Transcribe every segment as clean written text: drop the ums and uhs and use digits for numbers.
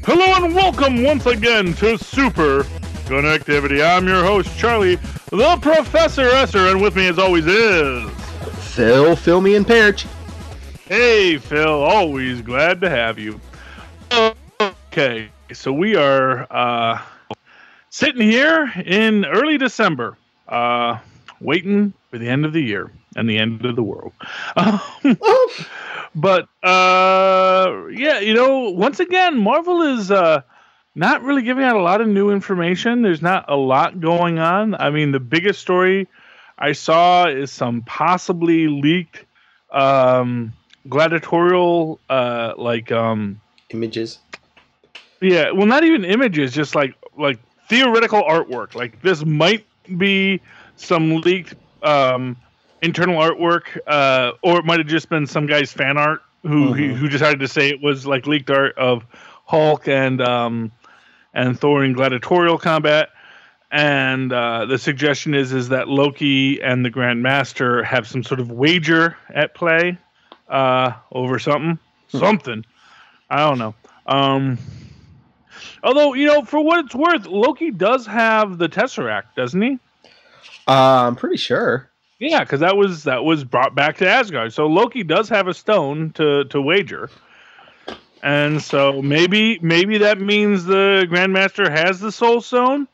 Hello and welcome once again to Superconnectivity. I'm your host, Charlie, the Professor Esser, and with me as always is... Phil, Filmy, and Perch. Hey, Phil, always glad to have you. Okay, so we are sitting here in early December, waiting for the end of the year and the end of the world. But, yeah, you know, once again, Marvel is not really giving out a lot of new information. There's not a lot going on. I mean, the biggest story I saw is some possibly leaked gladiatorial, Images. Yeah, well, not even images, just like theoretical artwork. Like, this might be some leaked internal artwork, or it might have just been some guy's fan art who decided to say it was like leaked art of Hulk and Thor in gladiatorial combat. And the suggestion is that Loki and the Grand Master have some sort of wager at play over something. I don't know. Although, you know, for what it's worth, Loki does have the Tesseract, doesn't he? I'm pretty sure. Yeah, because that was brought back to Asgard. So Loki does have a stone to wager. And so maybe that means the Grandmaster has the Soul Stone.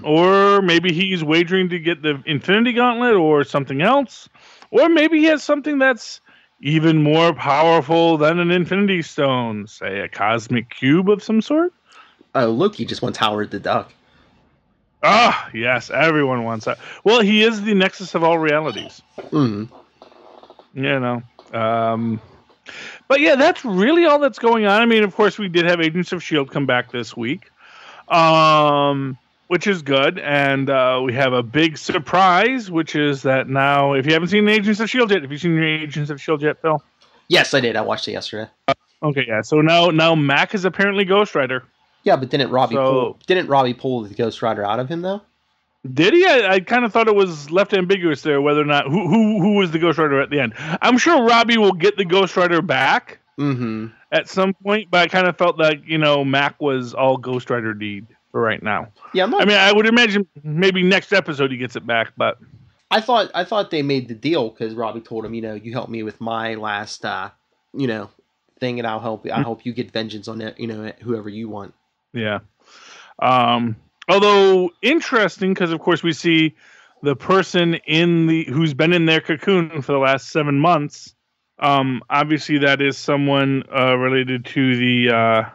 Or maybe he's wagering to get the Infinity Gauntlet or something else. Or maybe he has something that's even more powerful than an Infinity Stone. Say a cosmic cube of some sort? Oh, Loki just wants Howard the Duck. Ah, yes, everyone wants that. Well, he is the nexus of all realities. Mm-hmm. You know. But yeah, that's really all that's going on. I mean, of course, we did have Agents of S.H.I.E.L.D. come back this week. Which is good. And we have a big surprise, which is that now, if you haven't seen Agents of S.H.I.E.L.D. yet, have you seen Agents of S.H.I.E.L.D. yet, Phil? Yes, I did. I watched it yesterday. Okay, yeah. So now Mac is apparently Ghost Rider. Yeah, but didn't Robbie pull the Ghost Rider out of him though? Did he? I kind of thought it was left ambiguous there whether or not who was the Ghost Rider at the end. I'm sure Robbie will get the Ghost Rider back at some point, but I kind of felt like, you know, Mac was all Ghost Rider deed for right now. Yeah, I mean, I would imagine maybe next episode he gets it back, but I thought they made the deal because Robbie told him, you know, you helped me with my last thing, and I'll help you get vengeance on it, you know, whoever you want. Yeah. Although interesting, because of course we see the person who's been in their cocoon for the last 7 months. Obviously, that is someone related to the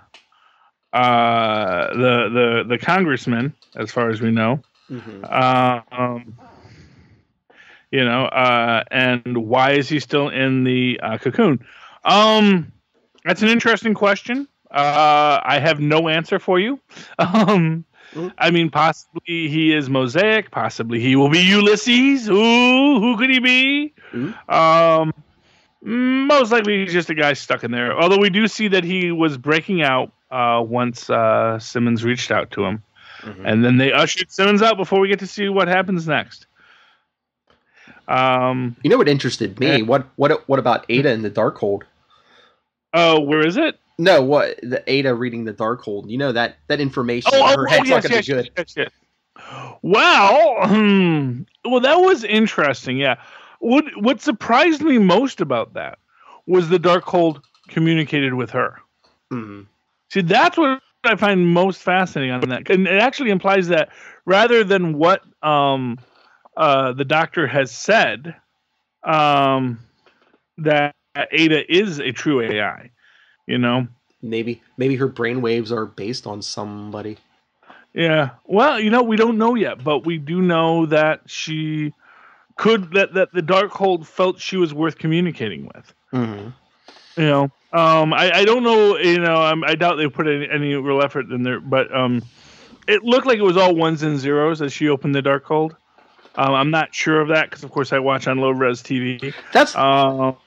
congressman, as far as we know. You know, and why is he still in the cocoon? That's an interesting question. I have no answer for you. I mean, possibly he is Mosaic. Possibly he will be Ulysses. Ooh, who could he be? Most likely he's just a guy stuck in there. Although we do see that he was breaking out once Simmons reached out to him. And then they ushered Simmons out before we get to see what happens next. You know what interested me? What about Ada in the Darkhold? Oh, where is it? No, what the Ada reading the Darkhold? You know that information. Her head's not going to be good. Yes. Well, that was interesting. Yeah, what surprised me most about that was the Darkhold communicated with her. See, that's what I find most fascinating on that, and it actually implies that rather than what the Doctor has said, that Ada is a true AI. You know, maybe her brainwaves are based on somebody. Yeah. Well, you know, we don't know yet, but we do know that she that the Darkhold felt she was worth communicating with. You know, I don't know. You know, I doubt they put any real effort in there, but it looked like it was all ones and zeros as she opened the Darkhold. I'm not sure of that because, of course, I watch on low-res TV.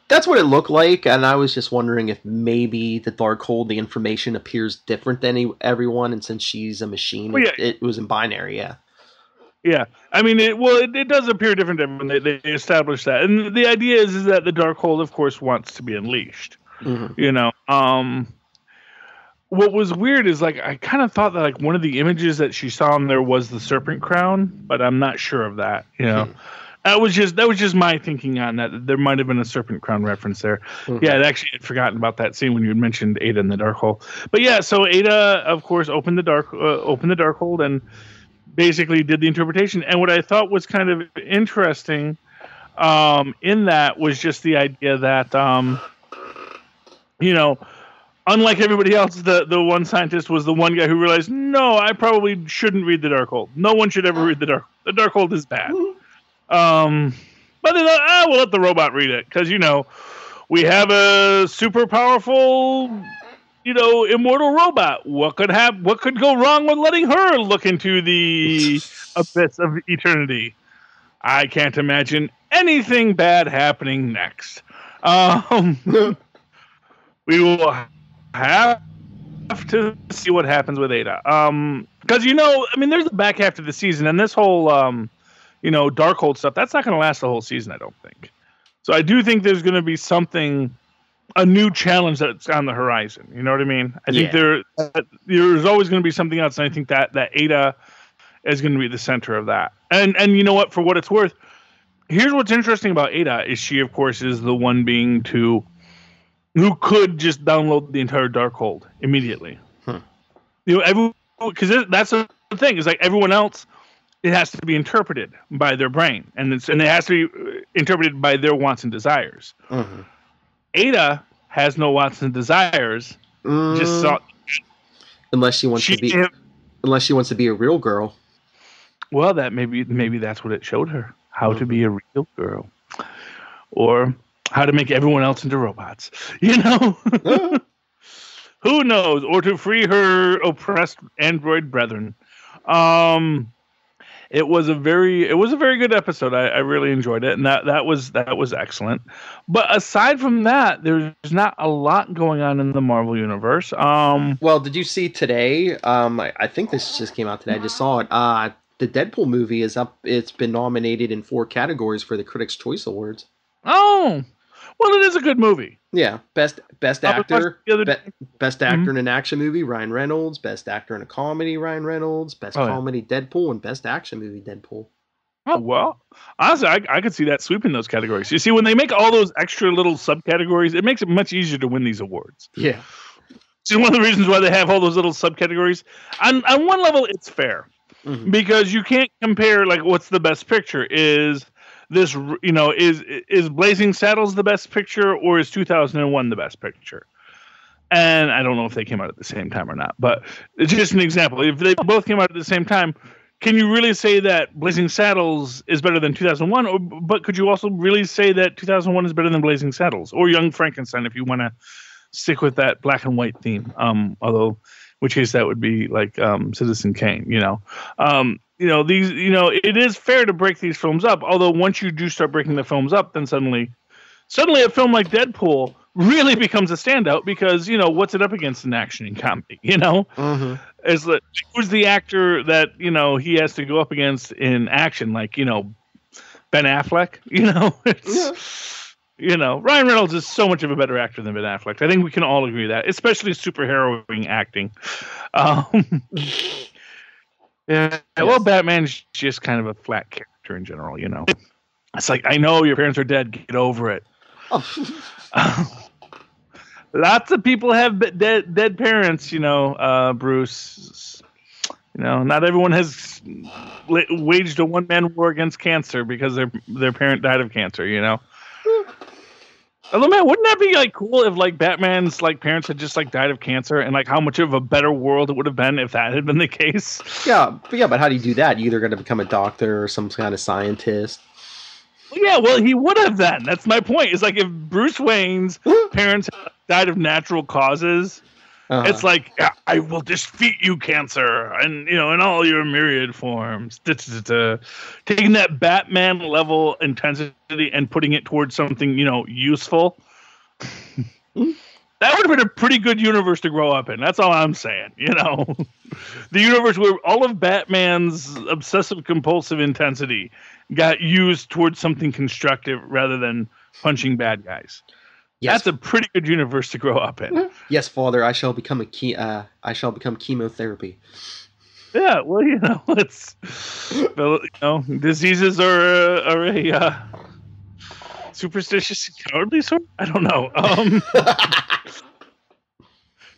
That's what it looked like, and I was just wondering if maybe the Darkhold, the information appears different than everyone, and since she's a machine, it was in binary, yeah. Yeah, I mean, it does appear different to everyone. They established that, and the idea is that the Darkhold, of course, wants to be unleashed. You know, what was weird is like I kind of thought that like one of the images that she saw in there was the serpent crown, but I'm not sure of that. That was just my thinking on that. There might have been a serpent crown reference there. Yeah, I'd actually forgotten about that scene when you had mentioned Ada in the Darkhold. But yeah, so Ada, of course, opened the Darkhold and basically did the interpretation. And what I thought was kind of interesting in that was just the idea that unlike everybody else, the one scientist was the one guy who realized, no, I probably shouldn't read the Darkhold. No one should ever read the Darkhold. The Darkhold is bad. But they thought, we'll let the robot read it because we have a super powerful, immortal robot. What could go wrong with letting her look into the abyss of eternity? I can't imagine anything bad happening next. We will have to see what happens with Ada. Because there's the back half of the season, and this whole Darkhold stuff, that's not going to last the whole season, I don't think. So I do think there's going to be a new challenge that's on the horizon. You know what I mean? I think there's always going to be something else, and I think that Ada is going to be the center of that. And you know what? For what it's worth, here's what's interesting about Ada is she, of course, is the one being who could just download the entire Darkhold immediately. Because that's the thing is like everyone else. It has to be interpreted by their brain, and it has to be interpreted by their wants and desires. Ada has no wants and desires. Unless she wants to be a real girl. Well, that maybe that's what it showed her: how to be a real girl, or how to make everyone else into robots. Who knows? Or to free her oppressed android brethren. It was a very good episode. I really enjoyed it, and that was excellent. But aside from that, there's not a lot going on in the Marvel universe. Well, did you see today? I think this just came out today. I just saw it. The Deadpool movie is up. It's been nominated in 4 categories for the Critics' Choice Awards. Oh, well, it is a good movie. Yeah, best actor, best actor in an action movie, Ryan Reynolds. Best actor in a comedy, Ryan Reynolds. Best comedy, Deadpool, and best action movie, Deadpool. Oh well, honestly, I could see that sweeping those categories. You see, when they make all those extra little subcategories, it makes it much easier to win these awards. Yeah, see, one of the reasons why they have all those little subcategories. On one level, it's fair because you can't compare like what's the best picture is. This, is Blazing Saddles the best picture or is 2001 the best picture? And I don't know if they came out at the same time or not, but it's just an example. If they both came out at the same time, can you really say that Blazing Saddles is better than 2001? But could you also really say that 2001 is better than Blazing Saddles or Young Frankenstein if you want to stick with that black and white theme? Although, in which case that would be like Citizen Kane, these, it is fair to break these films up. Although once you do start breaking the films up, then suddenly a film like Deadpool really becomes a standout because, what's it up against in action and comedy, Is that who's the actor that, he has to go up against in action? Like, Ben Affleck, Ryan Reynolds is so much of a better actor than Ben Affleck. I think we can all agree that, especially superheroing acting. Yeah, well, Batman's just kind of a flat character in general, It's like, I know your parents are dead. Get over it. Lots of people have dead parents, Bruce. Not everyone has waged a one-man war against cancer because their parent died of cancer, Although, man, wouldn't that be like cool if like Batman's like parents had just like died of cancer and like how much of a better world it would have been if that had been the case? Yeah, but how do you do that? You either got to become a doctor or some kind of scientist. Yeah, well, he would have then. That's my point. It's like if Bruce Wayne's parents died of natural causes, it's like, yeah, I will defeat you, cancer, and in all your myriad forms. Taking that Batman level intensity and putting it towards something, useful. That would have been a pretty good universe to grow up in. That's all I'm saying. The universe where all of Batman's obsessive compulsive intensity got used towards something constructive rather than punching bad guys. Yes. That's a pretty good universe to grow up in. Yes, Father, I shall become chemotherapy. Yeah, well, it's diseases are a superstitious and cowardly sort. I don't know.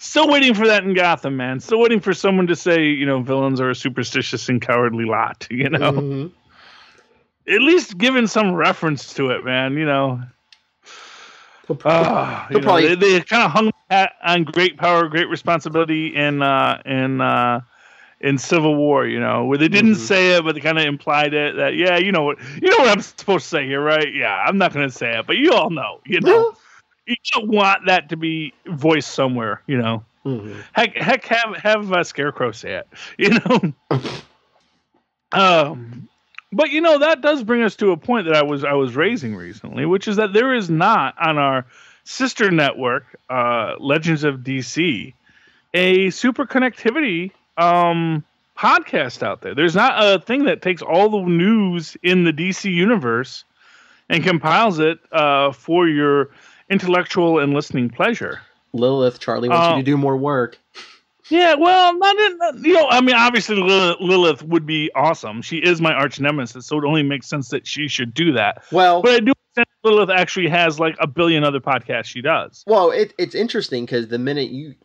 Still waiting for that in Gotham, man. Still waiting for someone to say, villains are a superstitious and cowardly lot. Mm-hmm. At least giving some reference to it, man. They kind of hung on great power, great responsibility in Civil War, where they didn't say it, but they kind of implied it. That you know what I'm supposed to say here, right? Yeah, I'm not going to say it, but you all know, You don't want that to be voiced somewhere, Mm-hmm. Heck, have Scarecrow say it, But that does bring us to a point that I was raising recently, which is that there is not on our sister network, Legends of DC, a Superconnectivity podcast out there. There's not a thing that takes all the news in the DC universe and compiles it for your intellectual and listening pleasure. Lilith, Charlie wants you to do more work. Yeah, well, obviously Lilith would be awesome. She is my arch nemesis, so it only makes sense that she should do that. Well, but I do think Lilith actually has like a billion other podcasts she does. Well, it's interesting because the minute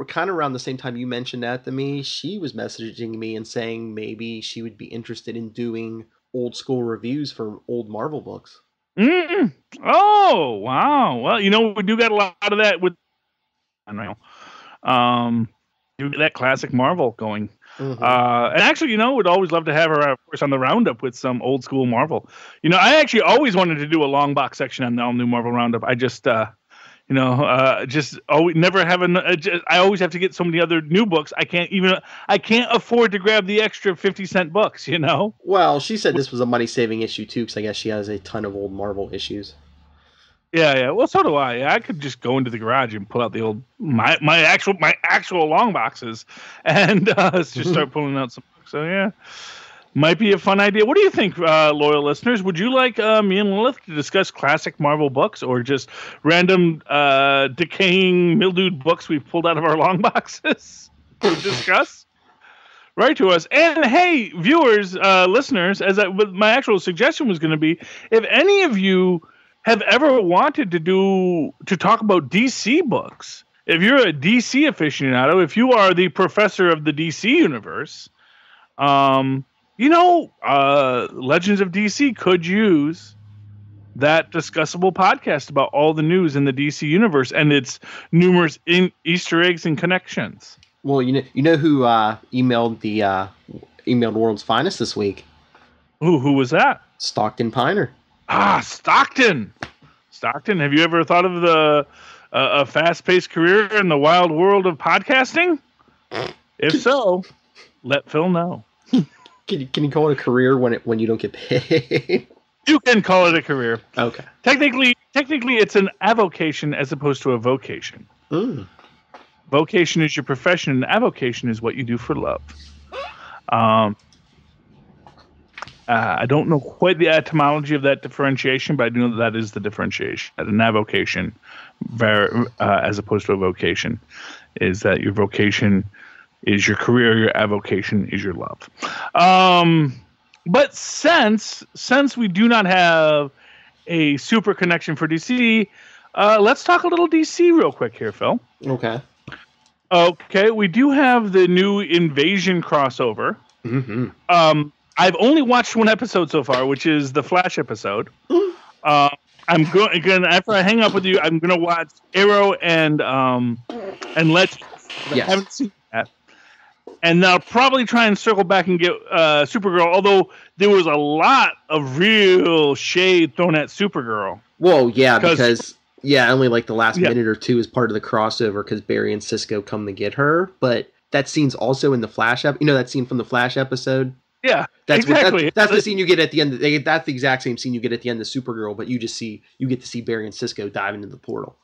kind of around the same time you mentioned that to me, she was messaging me and saying maybe she would be interested in doing old school reviews for old Marvel books. Oh, wow. Well, we do got a lot of that with do that classic Marvel going. Mm-hmm. And actually, would always love to have her, of course, on the roundup with some old school Marvel. I actually always wanted to do a long box section on the all new Marvel roundup. I just, just always never have I always have to get so many other new books. I can't afford to grab the extra 50-cent books. Well, she said this was a money saving issue too, because I guess she has a ton of old Marvel issues. Yeah. Well, so do I. I could just go into the garage and pull out the old my actual long boxes and just start pulling out some books. So yeah, might be a fun idea. What do you think, loyal listeners? Would you like me and Lilith to discuss classic Marvel books, or just random decaying, mildewed books we've pulled out of our long boxes to discuss? Write to us. And hey, viewers, listeners, my actual suggestion was going to be, if any of you have ever wanted to talk about DC books, if you're a DC aficionado, if you are the professor of the DC universe, Legends of DC could use that discussable podcast about all the news in the DC universe and its numerous Easter eggs and connections. Well, you know who emailed World's Finest this week? Who was that? Stockton Piner. Stockton. Have you ever thought of a fast-paced career in the wild world of podcasting? If so, let Phil know. Can you call it a career when you don't get paid? You can call it a career. Okay. Technically, it's an avocation as opposed to a vocation. Mm. Vocation is your profession, and avocation is what you do for love. I don't know quite the etymology of that differentiation, but I do know that is the differentiation. An avocation, as opposed to a vocation, is that your vocation is your career, your avocation is your love. But since we do not have a super connection for DC, let's talk a little DC real quick here, Phil. Okay, we do have the new Invasion crossover. Mm-hmm. I've only watched one episode so far, which is the Flash episode. I'm going after I hang up with you. I'm going to watch Arrow and Legends. Yes. I haven't seen that, and I'll probably try and circle back and get Supergirl. Although there was a lot of real shade thrown at Supergirl. Well, yeah, because only like the last minute or two is part of the crossover because Barry and Cisco come to get her. But that scene's also in the Flash that scene from the Flash episode. Yeah, exactly. That's the scene you get at the end. That's the exact same scene you get at the end of Supergirl, but you get to see Barry and Cisco dive into the portal.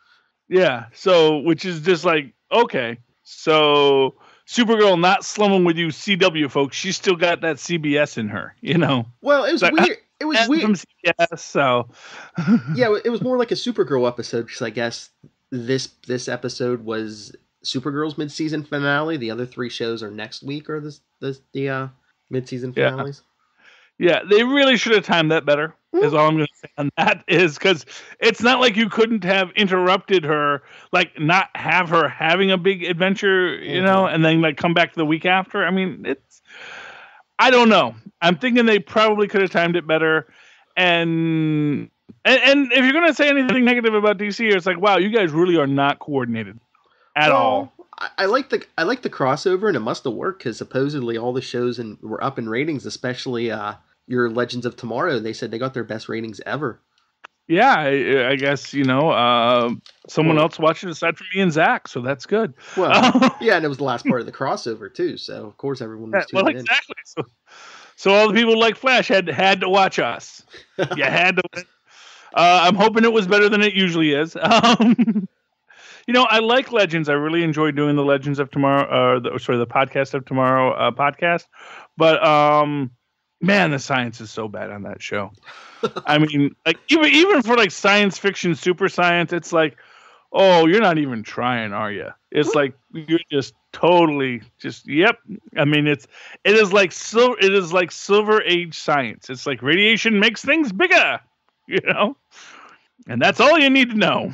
Yeah, so which is just like, okay, so Supergirl not slumming with you CW folks. She's still got that CBS in her, Well, it was weird. It was and weird. from CBS, so Yeah, it was more like a Supergirl episode because I guess this episode was Supergirl's mid-season finale. The other three shows are next week, or the mid-season yeah. finales. Yeah, they really should have timed that better. Is all I'm going to say on that, is because it's not like you couldn't have interrupted her, like not have her having a big adventure, and then like come back the week after. I mean, I don't know. I'm thinking they probably could have timed it better. And if you're going to say anything negative about DC, it's like, wow, you guys really are not coordinated at all. I like the crossover, and it must have worked because supposedly all the shows were up in ratings, especially your Legends of Tomorrow. They said they got their best ratings ever. Yeah, I guess someone else watched it aside from me and Zach, so that's good. Well, yeah, and it was the last part of the crossover too, so of course everyone was tuning in. Exactly. So all the people like Flash had to watch us. You had to. I'm hoping it was better than it usually is. I like Legends. I really enjoy doing the Legends of Tomorrow, the Podcast of Tomorrow podcast. But man, the science is so bad on that show. I mean, like even for like science fiction, super science, it's like, oh, you're not even trying, are you? It's like you're just totally just yep. I mean, it is like Silver Age science. It's like radiation makes things bigger, and that's all you need to know.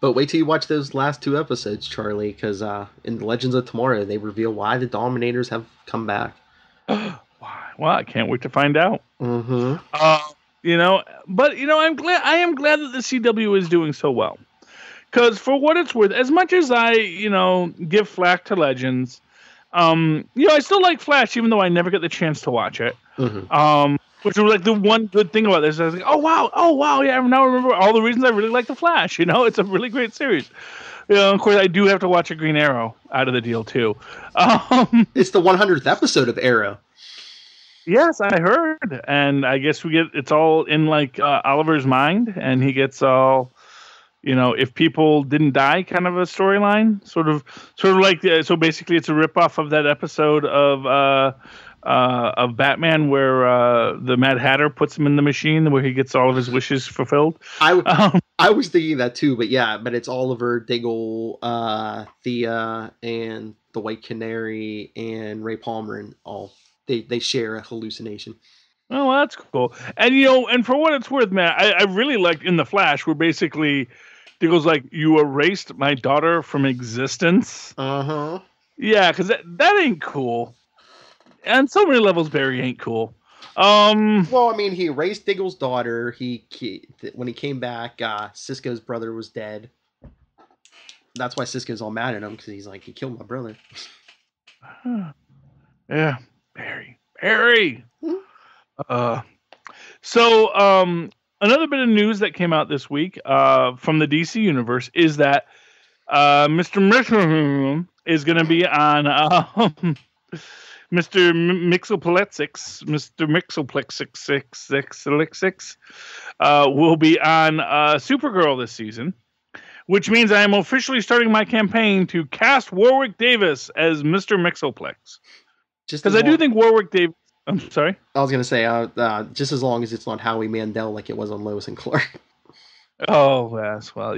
But wait till you watch those last two episodes, Charlie, because in the Legends of Tomorrow, they reveal why the Dominators have come back. Well, I can't wait to find out. Mm-hmm. But I am glad that the CW is doing so well. Because for what it's worth, as much as I, give flack to Legends, I still like Flash, even though I never get the chance to watch it. Mm-hmm. Which was like the one good thing about this. I was like, oh wow, yeah, now I remember all the reasons I really like the Flash. It's a really great series. Of course, I do have to watch a Green Arrow out of the deal too. It's the 100th episode of Arrow. Yes, I heard, and I guess it's all in like Oliver's mind, and he gets all, if people didn't die, kind of a storyline, sort of like so. Basically, it's a ripoff of that episode of Batman where the Mad Hatter puts him in the machine where he gets all of his wishes fulfilled. I was thinking that too, but it's Oliver, Diggle, Thea, and the White Canary, and Ray Palmer, and all. They share a hallucination. Oh, well, that's cool. And and for what it's worth, man, I really liked in the Flash where basically Diggle's like, you erased my daughter from existence. Uh-huh. Yeah, because that ain't cool. On so many levels, Barry ain't cool. Well, I mean, he erased Diggle's daughter. When he came back, Cisco's brother was dead. That's why Cisco's all mad at him, because he's like, he killed my brother. Yeah. Barry. So another bit of news that came out this week from the DC universe is that Mr. Mixelplexix is going to be on Mr. Mixelplexix will be on Supergirl this season, which means I am officially starting my campaign to cast Warwick Davis as Mr. Mixelplex. Because I do think Warwick Davis... I'm sorry? I was going to say, just as long as it's not Howie Mandel like it was on Lois and Clark. Oh, yes. Well,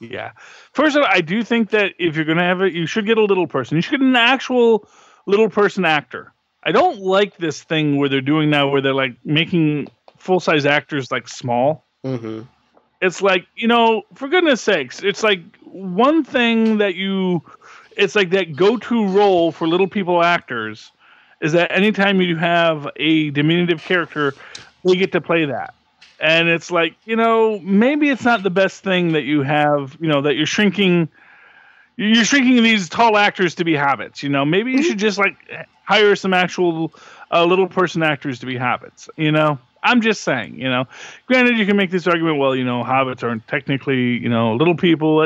yeah. First of all, I do think that if you're going to have it, you should get a little person. You should get an actual little person actor. I don't like this thing where they're doing now where they're like making full-size actors like small. Mm-hmm. It's like, for goodness sakes, it's like one thing that it's like that go-to role for little people actors is that anytime you have a diminutive character, they get to play that. And it's like, maybe it's not the best thing that you have, that you're shrinking these tall actors to be hobbits. Maybe you should just like hire some actual little person actors to be hobbits. I'm just saying, granted you can make this argument, well, hobbits aren't technically, little people,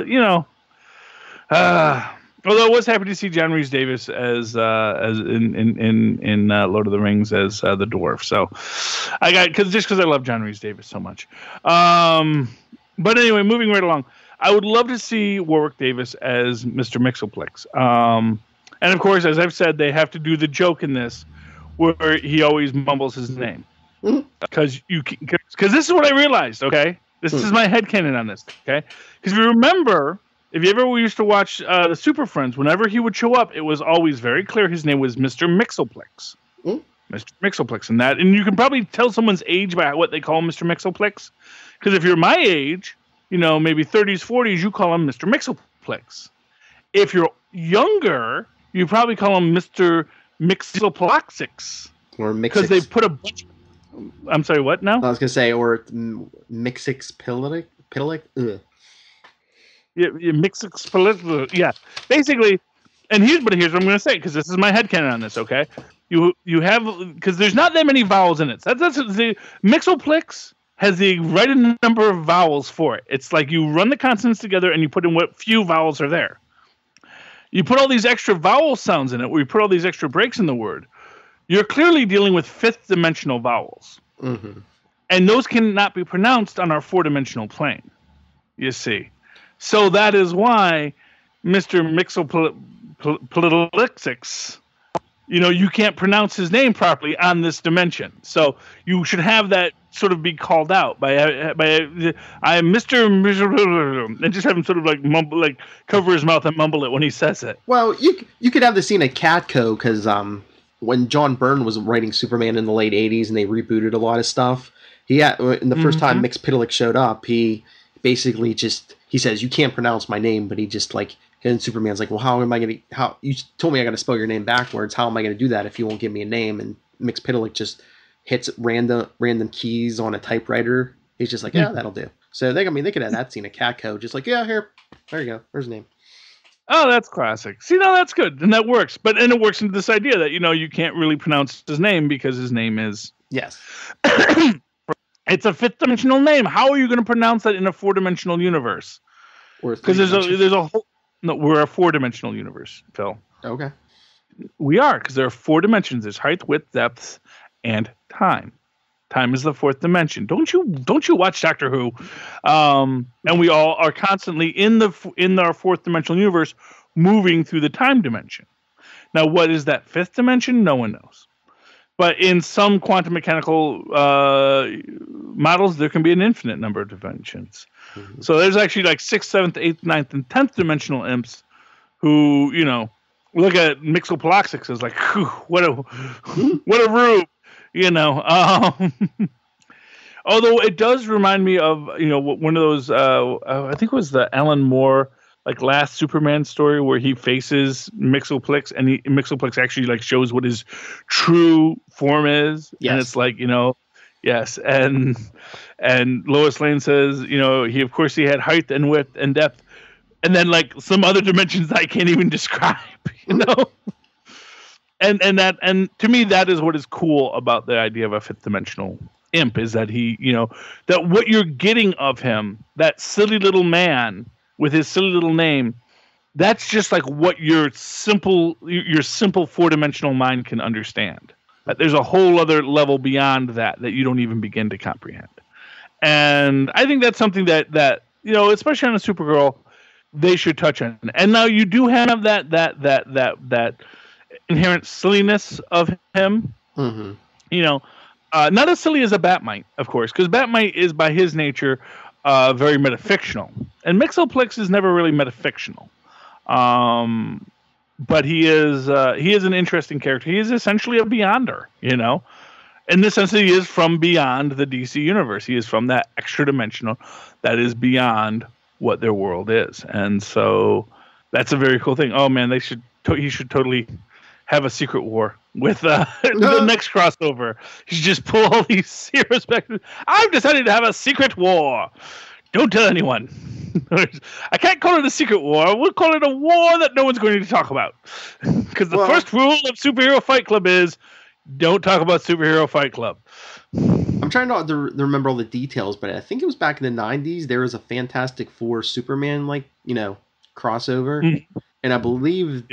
although I was happy to see John Rhys Davis as in Lord of the Rings as the dwarf. So I got because I love John Rhys Davis so much. But anyway, moving right along, I would love to see Warwick Davis as Mr. Mixelplex. And of course, as I've said, they have to do the joke in this where he always mumbles his name. Mhm. Because this is what I realized, okay? This is my headcanon on this, okay? Because if you remember, if you ever used to watch the Super Friends, whenever he would show up, it was always very clear his name was Mr. Mixoplex. Mr. Mixoplex. And you can probably tell someone's age by what they call Mr. Mixoplex. Because if you're my age, maybe 30s, 40s, you call him Mr. Mixoplex. If you're younger, you probably call him Mr. Mixoplex. Or Mixix. Because they put a bunch. I'm sorry, what now? I was gonna say, or Mixix Pilic. Ugh. Yeah, Mixix. Yeah, basically. And here's what I'm going to say, because this is my headcanon on this. Okay, you have, because there's not that many vowels in it. That's the Mixoplex has the right number of vowels for it. It's like you run the consonants together and you put in what few vowels are there. You put all these extra vowel sounds in it, where you put all these extra breaks in the word. You're clearly dealing with fifth-dimensional vowels. Mm-hmm. And those cannot be pronounced on our four-dimensional plane, you see. So that is why Mr. Mixoplex, you can't pronounce his name properly on this dimension. So you should have that sort of be called out by I am Mr. and just have him sort of like mumble, like cover his mouth and mumble it when he says it. Well, you could have the scene at Catco, because when John Byrne was writing Superman in the late 80s and they rebooted a lot of stuff, in the first time Mixpitalik showed up, he basically he says, "You can't pronounce my name," but he just and Superman's like, "Well, how am I going to, you told me I got to spell your name backwards. How am I going to do that if you won't give me a name?" And Mixpitalik just hits random keys on a typewriter. He's just like, "Yeah, that'll do." So they could have that scene at Catco, just like, "Yeah, there you go. There's his name." Oh, that's classic. See, no, that's good. And that works. And it works into this idea that, you can't really pronounce his name because his name is... Yes. It's a fifth-dimensional name. How are you going to pronounce that in a four-dimensional universe? Because there's a whole... No, we're a four-dimensional universe, Phil. Okay. We are, because there are four dimensions. There's height, width, depth, and time. Time is the fourth dimension. Don't you watch Doctor Who? And we all are constantly in our fourth dimensional universe, moving through the time dimension. Now, what is that fifth dimension? No one knows. But in some quantum mechanical models, there can be an infinite number of dimensions. Mm-hmm. So there's actually like 6th, 7th, 8th, 9th, and 10th dimensional imps who, look at Mixoplex as like, what a rube. Although it does remind me of, one of those, I think it was the Alan Moore, last Superman story where he faces Mixoplex and Mixoplex actually shows what his true form is. Yes. And it's yes. And Lois Lane says, he had height and width and depth. And then some other dimensions I can't even describe, And to me, that is what is cool about the idea of a fifth dimensional imp, is that he, that what you're getting of him, that silly little man with his silly little name, that's just what your simple four-dimensional mind can understand. That there's a whole other level beyond that you don't even begin to comprehend. And I think that's something that especially on a Supergirl, they should touch on. And now you do have that inherent silliness of him. Mm-hmm. Not as silly as a Batmite, of course, because Batmite is by his nature very metafictional, and Mixoplex is never really metafictional. But he is an interesting character. He is essentially a beyonder, in the sense that he is from beyond the DC universe. He is from that extra dimensional that is beyond what their world is, and so that's a very cool thing. Oh man, he should totally have a secret war with the next crossover. You should just pull all these heroes back. I've decided to have a secret war. Don't tell anyone. I can't call it a secret war. We'll call it a war that no one's going to talk about. Because the first rule of Superhero Fight Club is don't talk about Superhero Fight Club. I'm trying to remember all the details, but I think it was back in the 90s. There was a Fantastic Four Superman crossover. Mm-hmm. And I believe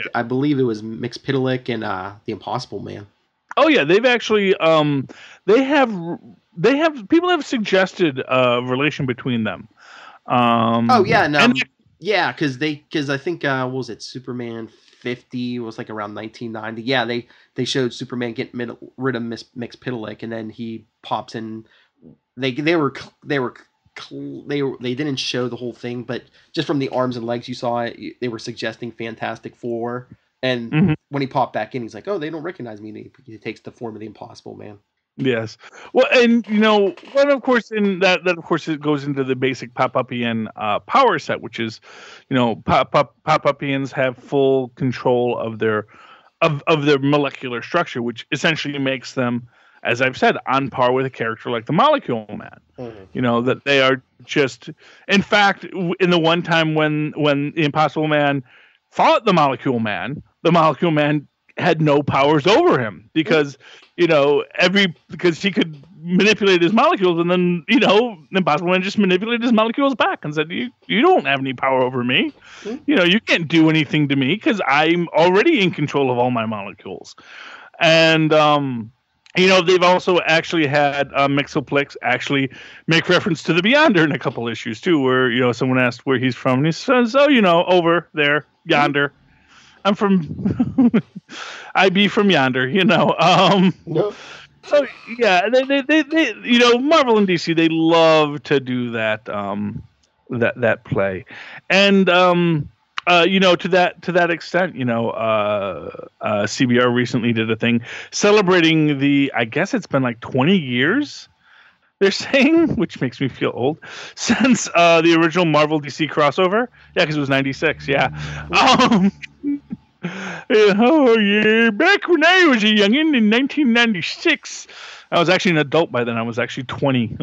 it was Mixpitalik and the Impossible Man. Oh yeah, they've actually they have people have suggested a relation between them. Because I think what was it, Superman 50. It was like around 1990. Yeah, they showed Superman getting rid of Mxyzptlk, and then he pops in. They didn't show the whole thing, but just from the arms and legs you saw it, they were suggesting Fantastic Four. And when he popped back in, he's like, "Oh, they don't recognize me." And he takes the form of the Impossible Man. Yes. Well, and well, of course, in that of course it goes into the basic Pop-Upian power set, which is, Pop-Upians have full control of their molecular structure, which essentially makes them, as I've said, on par with a character like the Molecule Man. That they are just, in fact, in the one time when the Impossible Man fought the Molecule Man had no powers over him because because he could manipulate his molecules, and then the Impossible Man just manipulated his molecules back and said, you don't have any power over me. You can't do anything to me because I'm already in control of all my molecules. And they've also actually had Mxyzptlk actually make reference to the Beyonder in a couple issues too, where someone asked where he's from, and he says, over there, yonder. I'm from, I be from yonder, No. So yeah, they Marvel and DC, they love to do that that play, and to that extent, CBR recently did a thing celebrating I guess it's been like 20 years. They're saying, which makes me feel old, since the original Marvel DC crossover. Yeah, because it was 96. Yeah. Oh yeah, back when I was a youngin' in 1996, I was actually an adult by then. I was actually 20.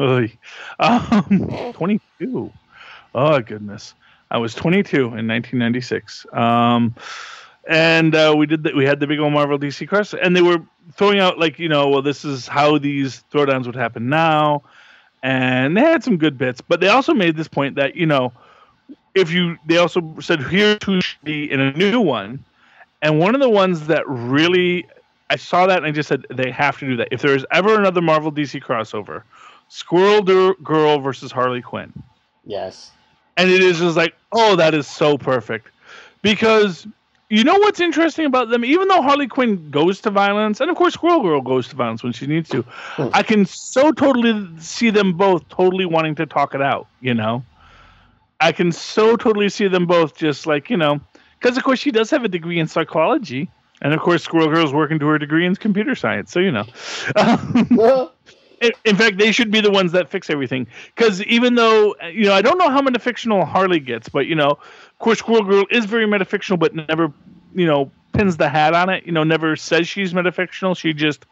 22. Oh goodness, I was 22 in 1996. And we had the big old Marvel DC cross, and they were throwing out this is how these throwdowns would happen now, and they had some good bits, but they also made this point that they also said here's who should be in a new one. And one of the ones that really, I saw that and I just said, they have to do that. If there is ever another Marvel DC crossover, Squirrel Girl versus Harley Quinn. Yes. And it is just like, oh, that is so perfect. Because what's interesting about them? Even though Harley Quinn goes to violence, and of course Squirrel Girl goes to violence when she needs to, I can so totally see them both totally wanting to talk it out, I can so totally see them both just like, because, of course, she does have a degree in psychology. And, of course, Squirrel Girl's working to her degree in computer science. So, in fact, they should be the ones that fix everything. Because even though, I don't know how metafictional Harley gets. But, of course, Squirrel Girl is very metafictional, but never, pins the hat on it. Never says she's metafictional. She just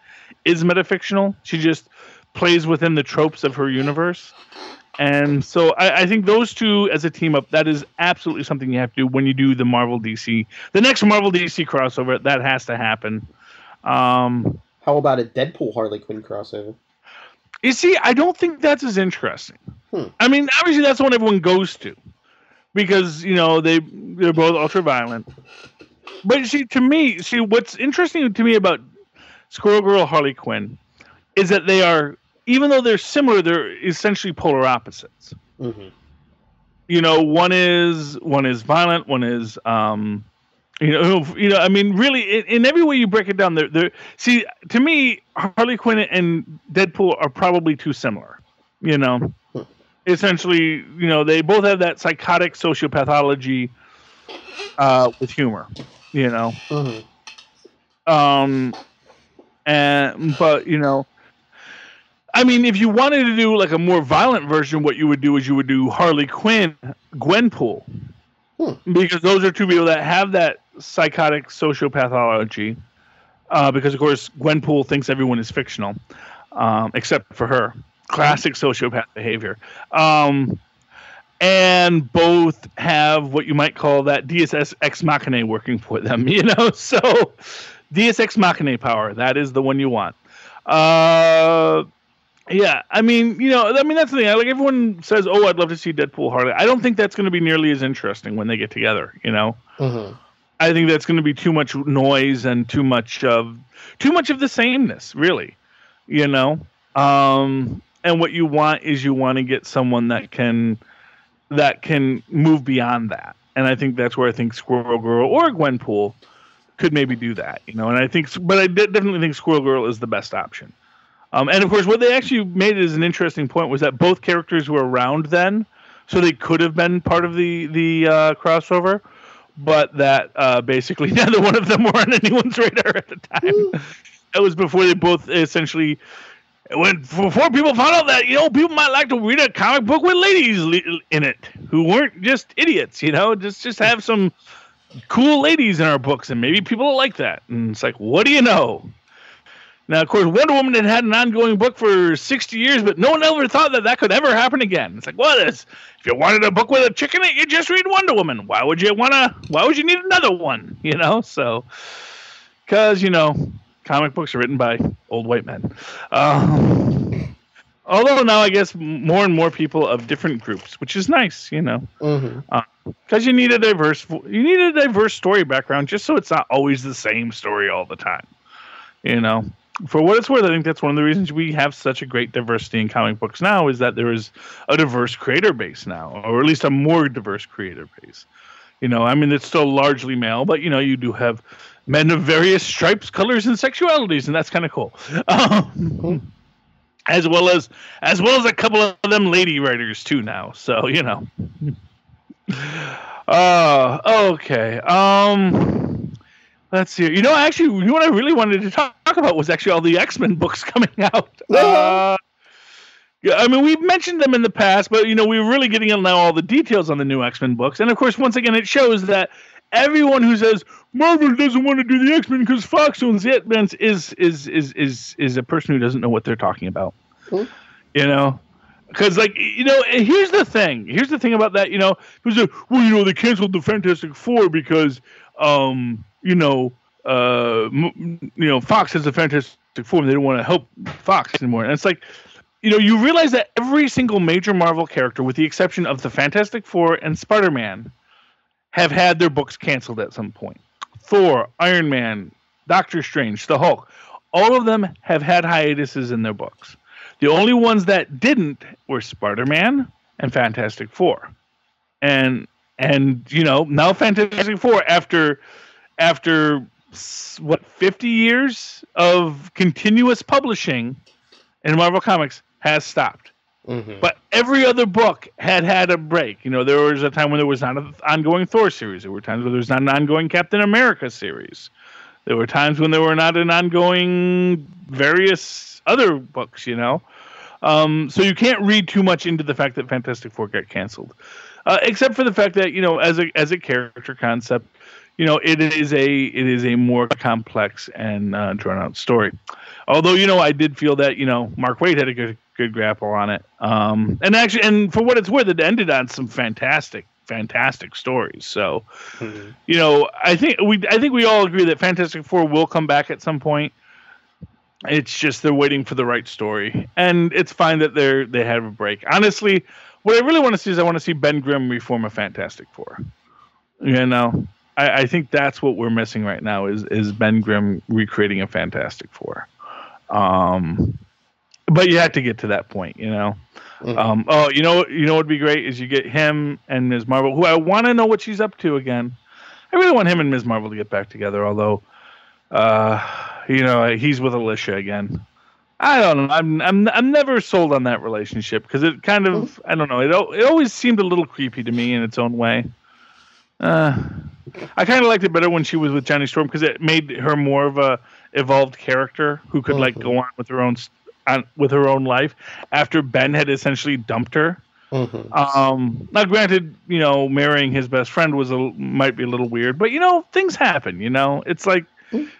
is metafictional. She just plays within the tropes of her universe. And so I think those two as a team up, that is absolutely something you have to do when you do the Marvel DC. The next Marvel DC crossover, that has to happen. How about a Deadpool Harley Quinn crossover? You see, I don't think that's as interesting. I mean, obviously that's the one everyone goes to. Because, they're both ultra-violent. But to me, what's interesting to me about Squirrel Girl Harley Quinn is that they are, even though they're similar, they're essentially polar opposites. One is violent, one is I mean, really, in every way you break it down, they're see, to me, Harley Quinn and Deadpool are probably too similar. Essentially, they both have that psychotic sociopathology with humor. I mean, if you wanted to do like a more violent version, what you would do is you would do Harley Quinn, Gwenpool. Because those are two people that have that psychotic sociopathology. Because, of course, Gwenpool thinks everyone is fictional, except for her. Classic sociopath behavior. And both have what you might call that Deus Ex Machina working for them, So, Deus Ex Machina power, that is the one you want. Yeah, I mean, that's the thing. Like everyone says, "Oh, I'd love to see Deadpool Harley." I don't think that's going to be nearly as interesting when they get together. I think that's going to be too much noise and too much of the sameness, really. And what you want is to get someone that can move beyond that. And I think that's where I think Squirrel Girl or Gwenpool could maybe do that, you know. And I think, but I definitely think Squirrel Girl is the best option. And of course, what they actually made as an interesting point was that both characters were around then, so they could have been part of the crossover, but that basically neither one of them were on anyone's radar at the time. That was before they both essentially, before people found out that, you know, people might like to read a comic book with ladies in it who weren't just idiots, you know, just have some cool ladies in our books, and maybe people will like that. And it's like, what do you know? Now, of course, Wonder Woman had an ongoing book for 60 years, but no one ever thought that could ever happen again. It's like, if you wanted a book with a chick in it, you just read Wonder Woman. Why would you need another one? You know, so, because, you know, comic books are written by old white men. Although now I guess more and more people of different groups, which is nice, you know, because you need a diverse story background, just so it's not always the same story all the time, you know. For what it's worth, I think that's one of the reasons we have such a great diversity in comic books now, is that there is a diverse creator base now, or at least a more diverse creator base. You know, I mean, it's still largely male, but, you know, you do have men of various stripes, colors, and sexualities, and that's kind of cool. As well as a couple of them lady writers too now. So, you know. Okay. Let's see. You know, actually, what I really wanted to talk about was actually all the X-Men books coming out. Yeah, I mean, we've mentioned them in the past, but, you know, we're really getting now all the details on the new X-Men books. And, of course, once again, it shows that everyone who says Marvel doesn't want to do the X-Men because Fox owns the X-Men is a person who doesn't know what they're talking about. You know? Because, like, you know, here's the thing. Here's the thing about that, you know. People say, well, you know, they canceled the Fantastic Four because, you know, Fox has a Fantastic Four, and they don't want to help Fox anymore. And it's like, you know, you realize that every single major Marvel character, with the exception of the Fantastic Four and Spider-Man, have had their books canceled at some point. Thor, Iron Man, Doctor Strange, the Hulk, all of them have had hiatuses in their books. The only ones that didn't were Spider-Man and Fantastic Four. And you know, now Fantastic Four, after 50 years of continuous publishing in Marvel Comics, has stopped. But every other book had a break. You know, there was a time when there was not an ongoing Thor series. There were times when there was not an ongoing Captain America series. There were times when there were not an ongoing various other books, you know. So you can't read too much into the fact that Fantastic Four got canceled. Except for the fact that, you know, as a character concept, you know, it is a more complex and drawn out story. Although, you know, I did feel that, you know, Mark Waid had a good grapple on it. And for what it's worth, it ended on some fantastic stories. So, you know, I think we all agree that Fantastic Four will come back at some point. It's just they're waiting for the right story, and it's fine that they have a break. Honestly, what I really want to see is I want to see Ben Grimm reform a Fantastic Four. You know, I think that's what we're missing right now is Ben Grimm recreating a Fantastic Four. But you have to get to that point, you know. You know what'd be great is you get him and Ms. Marvel, who I want to know what she's up to again. I really want him and Ms. Marvel to get back together, although, you know, he's with Alicia again. I don't know. I'm never sold on that relationship because it kind of, I don't know. It always seemed a little creepy to me in its own way. I kind of liked it better when she was with Johnny Storm because it made her more of a evolved character who could like go on with her own life after Ben had essentially dumped her. Now, granted, you know, marrying his best friend might be a little weird, but you know, things happen. You know, it's like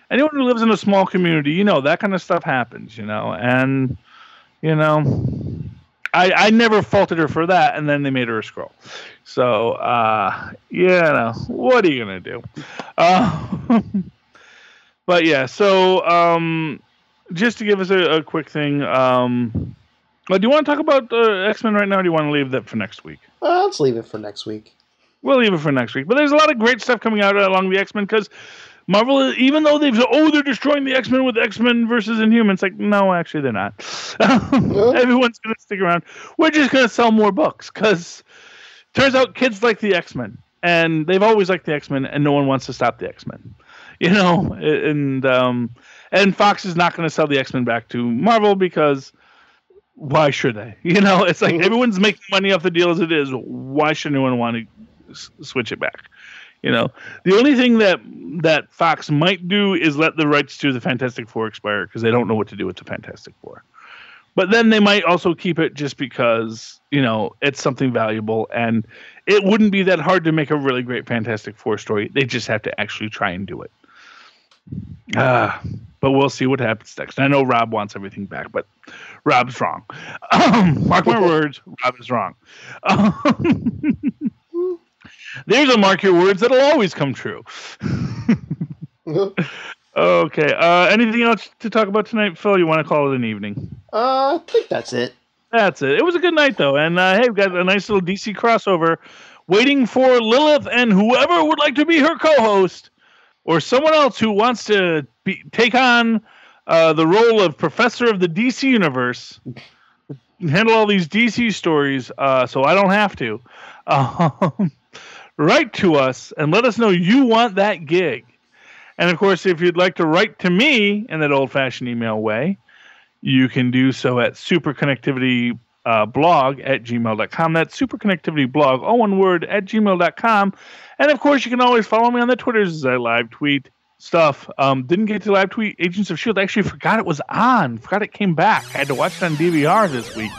anyone who lives in a small community, you know, that kind of stuff happens. You know, and you know, I never faulted her for that, and then they made her a Skrull. So, you know, what are you gonna do? But yeah, so just to give us a quick thing, do you want to talk about X-Men right now, or do you want to leave that for next week? Let's leave it for next week. We'll leave it for next week. But there's a lot of great stuff coming out along the X-Men because Marvel, even though they're destroying the X-Men with X-Men versus Inhumans, like, no, actually they're not. Everyone's going to stick around. We're just going to sell more books because turns out kids like the X-Men, and they've always liked the X-Men, and no one wants to stop the X-Men. and Fox is not going to sell the X-Men back to Marvel because why should they? It's like everyone's making money off the deal as it is. Why should anyone want to switch it back? The only thing that Fox might do is let the rights to the Fantastic Four expire because they don't know what to do with the Fantastic Four. But then they might also keep it just because, it's something valuable, and it wouldn't be that hard to make a really great Fantastic Four story. They just have to actually try and do it. But we'll see what happens next. I know Rob wants everything back, but Rob's wrong. Mark my words, Rob is wrong. There's a mark your words that'll always come true. Okay. Anything else to talk about tonight, Phil? You want to call it an evening? I think that's it. That's it. It was a good night, though. And hey, we've got a nice little DC crossover waiting for Lilith and whoever would like to be her co-host or someone else who wants to take on the role of Professor of the DC Universe, handle all these DC stories so I don't have to. Write to us and let us know you want that gig. And, of course, if you'd like to write to me in that old-fashioned email way, you can do so at superconnectivity blog at gmail.com. That's superconnectivity blog, all one word, at gmail.com. And, of course, you can always follow me on the Twitters as I live tweet stuff. Didn't get to live tweet Agents of S.H.I.E.L.D. Actually forgot it was on. Forgot it came back. I had to watch it on DVR this week.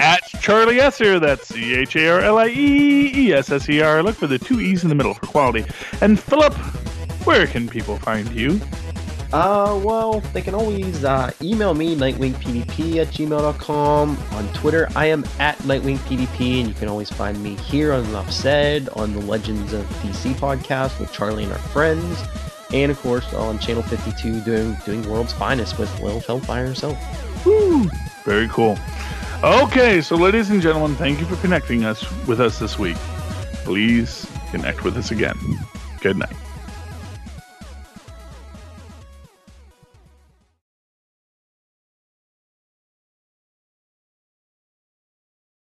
At Charlie Esser, that's CharlieEsser. Look for the 2 E's in the middle for quality. And Philip, where can people find you? Well, they can always email me, nightwingpdp@gmail.com. On Twitter, I am at nightwingpdp, and you can always find me here on Enough Said, on the Legends of DC podcast with Charlie and our friends, and of course on Channel 52 doing World's Finest with Lil Hellfire herself. Woo! Very cool. Okay, so ladies and gentlemen, thank you for connecting with us this week. Please connect with us again. Good night.